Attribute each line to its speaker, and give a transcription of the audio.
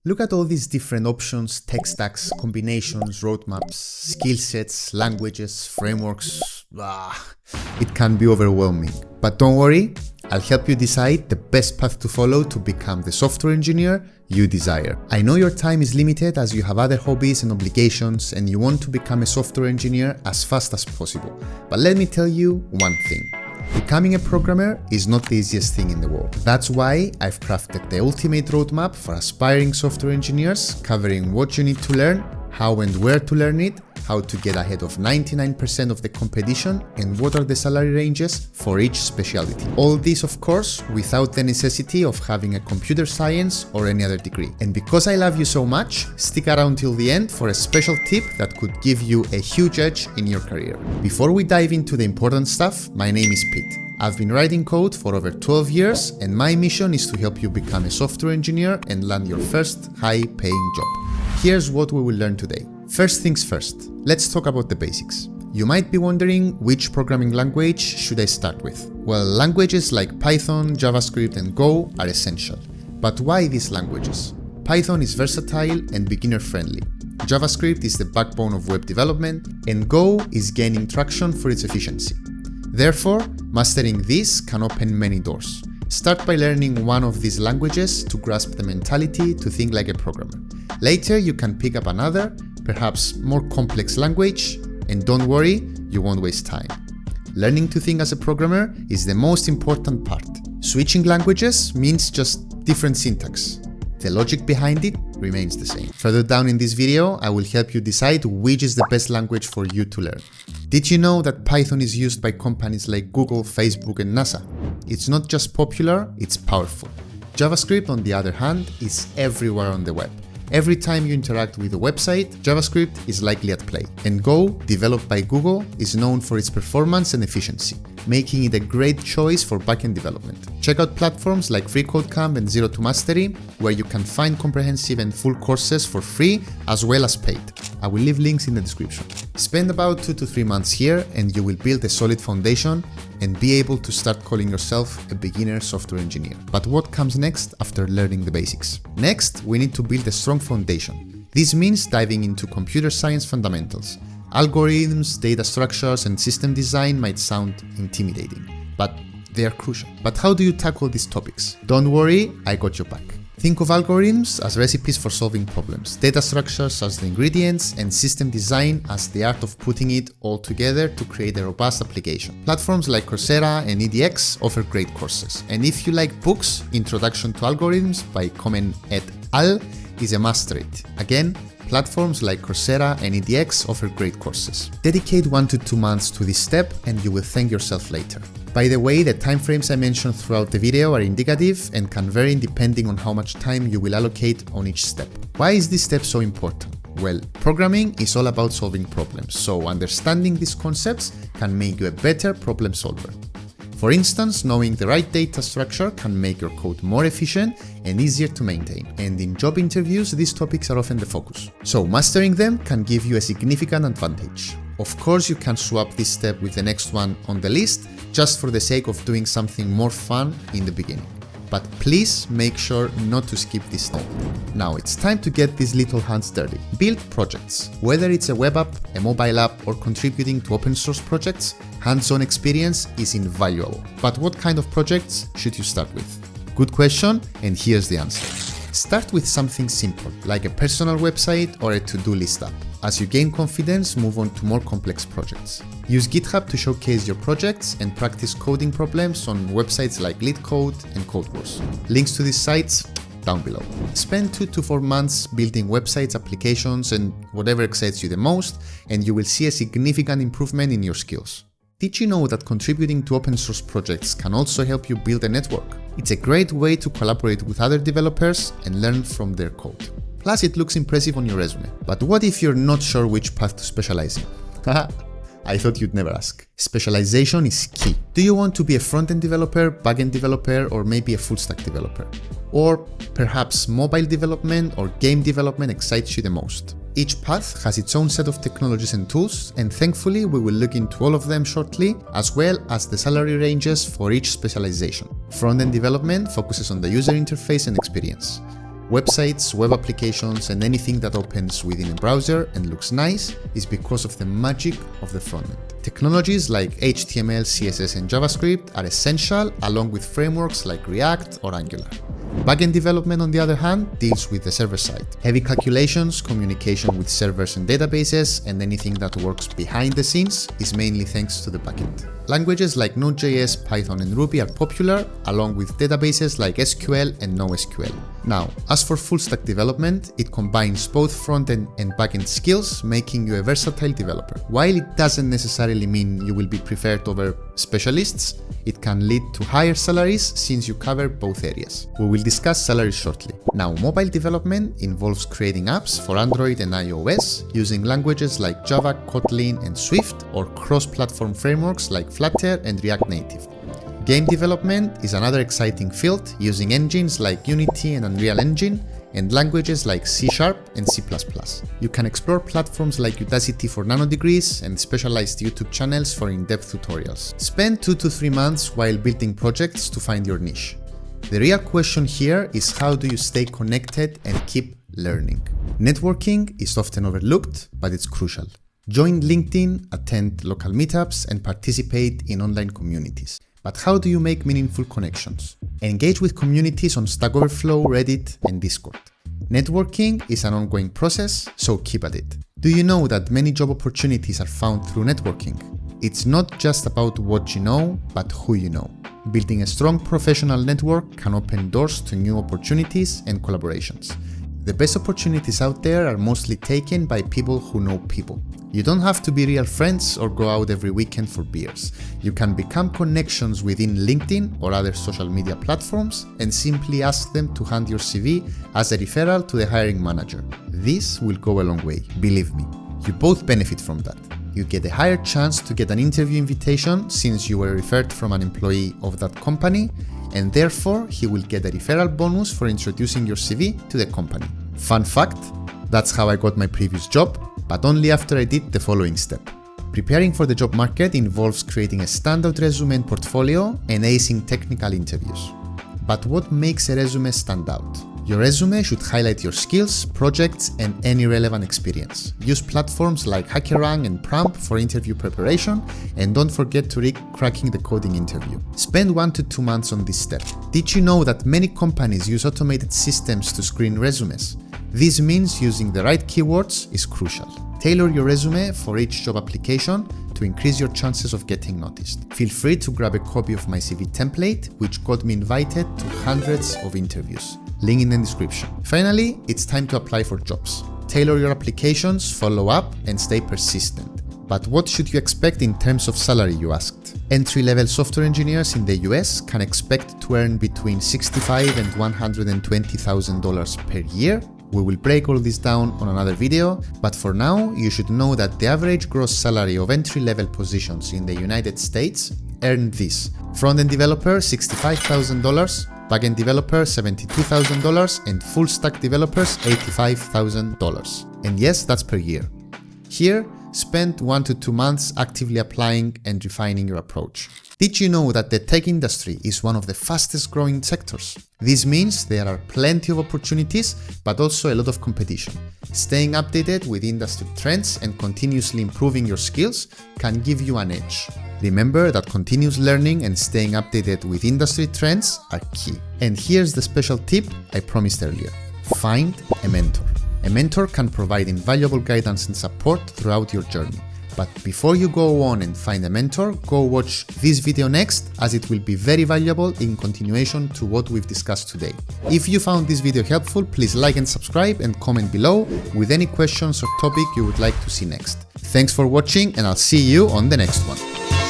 Speaker 1: Look at all these different options, tech stacks, combinations, roadmaps, skill sets, languages, frameworks. It can be overwhelming. But don't worry, I'll help you decide the best path to follow to become the software engineer you desire. I know your time is limited as you have other hobbies and obligations and you want to become a software engineer as fast as possible. But let me tell you one thing. Becoming a programmer is not the easiest thing in the world. That's why I've crafted the ultimate roadmap for aspiring software engineers, covering what you need to learn, how and where to learn it, how to get ahead of 99% of the competition, and what are the salary ranges for each specialty. All this, of course, without the necessity of having a computer science or any other degree. And because I love you so much, stick around till the end for a special tip that could give you a huge edge in your career. Before we dive into the important stuff, my name is Pete. I've been writing code for over 12 years, and my mission is to help you become a software engineer and land your first high-paying job. Here's what we will learn today. First things first, let's talk about the basics. You might be wondering which programming language should I start with? Well, languages like Python, JavaScript, and Go are essential. But why these languages? Python is versatile and beginner-friendly. JavaScript is the backbone of web development, and Go is gaining traction for its efficiency. Therefore, mastering these can open many doors. Start by learning one of these languages to grasp the mentality to think like a programmer. Later, you can pick up another, perhaps more complex language, and don't worry, you won't waste time. Learning to think as a programmer is the most important part. Switching languages means just different syntax. The logic behind it remains the same. Further down in this video, I will help you decide which is the best language for you to learn. Did you know that Python is used by companies like Google, Facebook, and NASA? It's not just popular, it's powerful. JavaScript, on the other hand, is everywhere on the web. Every time you interact with a website, JavaScript is likely at play. And Go, developed by Google, is known for its performance and efficiency, making it a great choice for backend development. Check out platforms like FreeCodeCamp and Zero to Mastery, where you can find comprehensive and full courses for free as well as paid. I will leave links in the description. Spend about 2 to 3 months here and you will build a solid foundation and be able to start calling yourself a beginner software engineer. But what comes next after learning the basics? Next, we need to build a strong foundation. This means diving into computer science fundamentals. Algorithms, data structures, and system design might sound intimidating, but they are crucial. But how do you tackle these topics? Don't worry, I got your back. Think of algorithms as recipes for solving problems, data structures as the ingredients, and system design as the art of putting it all together to create a robust application. Platforms like Coursera and EDX offer great courses. And if you like books, Introduction to Algorithms by Komen et al. Is a must-read. Again, platforms like Coursera and EDX offer great courses. Dedicate 1 to 2 months to this step and you will thank yourself later. By the way, the timeframes I mentioned throughout the video are indicative and can vary depending on how much time you will allocate on each step. Why is this step so important? Well, programming is all about solving problems, so understanding these concepts can make you a better problem solver. For instance, knowing the right data structure can make your code more efficient and easier to maintain. And in job interviews, these topics are often the focus. So mastering them can give you a significant advantage. Of course, you can swap this step with the next one on the list, just for the sake of doing something more fun in the beginning. But please make sure not to skip this step. Now it's time to get these little hands dirty. Build projects. Whether it's a web app, a mobile app, or contributing to open source projects, hands-on experience is invaluable. But what kind of projects should you start with? Good question, and here's the answer. Start with something simple, like a personal website or a to-do list app. As you gain confidence, move on to more complex projects. Use GitHub to showcase your projects and practice coding problems on websites like LeetCode and CodeWars. Links to these sites down below. Spend 2 to 4 months building websites, applications, and whatever excites you the most, and you will see a significant improvement in your skills. Did you know that contributing to open source projects can also help you build a network? It's a great way to collaborate with other developers and learn from their code. Plus, it looks impressive on your resume. But what if you're not sure which path to specialize in? Haha, I thought you'd never ask. Specialization is key. Do you want to be a front-end developer, back-end developer, or maybe a full-stack developer? Or perhaps mobile development or game development excites you the most? Each path has its own set of technologies and tools, and thankfully we will look into all of them shortly, as well as the salary ranges for each specialization. Front-end development focuses on the user interface and experience, Websites, web applications, and anything that opens within a browser and looks nice is because of the magic of the frontend. Technologies like HTML, CSS, and JavaScript are essential, along with frameworks like React or Angular. Backend development, on the other hand, deals with the server side. Heavy calculations, communication with servers and databases, and anything that works behind the scenes is mainly thanks to the backend. Languages like Node.js, Python, and Ruby are popular, along with databases like SQL and NoSQL. Now, as for full-stack development, it combines both front-end and back-end skills, making you a versatile developer. While it doesn't necessarily mean you will be preferred over specialists, it can lead to higher salaries since you cover both areas. We will discuss salaries shortly. Now, mobile development involves creating apps for Android and iOS using languages like Java, Kotlin, and Swift, or cross-platform frameworks like Flutter and React Native. Game development is another exciting field using engines like Unity and Unreal Engine and languages like C# and C++. You can explore platforms like Udacity for nanodegrees and specialized YouTube channels for in-depth tutorials. Spend 2 to 3 months while building projects to find your niche. The real question here is, how do you stay connected and keep learning? Networking is often overlooked, but it's crucial. Join LinkedIn, attend local meetups, and participate in online communities. But how do you make meaningful connections? Engage with communities on Stack Overflow, Reddit, and Discord. Networking is an ongoing process, so keep at it. Do you know that many job opportunities are found through networking? It's not just about what you know, but who you know. Building a strong professional network can open doors to new opportunities and collaborations. The best opportunities out there are mostly taken by people who know people. You don't have to be real friends or go out every weekend for beers. You can become connections within LinkedIn or other social media platforms and simply ask them to hand your CV as a referral to the hiring manager. This will go a long way, believe me. You both benefit from that. You get a higher chance to get an interview invitation since you were referred from an employee of that company, and therefore he will get a referral bonus for introducing your CV to the company. Fun fact, that's how I got my previous job, but only after I did the following step. Preparing for the job market involves creating a standout resume and portfolio and acing technical interviews. But what makes a resume stand out? Your resume should highlight your skills, projects, and any relevant experience. Use platforms like HackerRank and Prompt for interview preparation, and don't forget to rig cracking the coding interview. Spend 1 to 2 months on this step. Did you know that many companies use automated systems to screen resumes? This means using the right keywords is crucial. Tailor your resume for each job application to increase your chances of getting noticed. Feel free to grab a copy of my CV template, which got me invited to hundreds of interviews. Link in the description. Finally, it's time to apply for jobs. Tailor your applications, follow up, and stay persistent. But what should you expect in terms of salary, you asked? Entry-level software engineers in the US can expect to earn between $65,000 and $120,000 per year. We will break all this down on another video, but for now, you should know that the average gross salary of entry-level positions in the United States earn this: front-end developer $65,000, back-end developer $72,000, and full-stack developers $85,000. And yes, that's per year. Here, spend 1 to 2 months actively applying and refining your approach. Did you know that the tech industry is one of the fastest growing sectors? This means there are plenty of opportunities, but also a lot of competition. Staying updated with industry trends and continuously improving your skills can give you an edge. Remember that continuous learning and staying updated with industry trends are key. And here's the special tip I promised earlier. Find a mentor. A mentor can provide invaluable guidance and support throughout your journey. But before you go on and find a mentor, go watch this video next, as it will be very valuable in continuation to what we've discussed today. If you found this video helpful, please like and subscribe and comment below with any questions or topic you would like to see next. Thanks for watching, and I'll see you on the next one.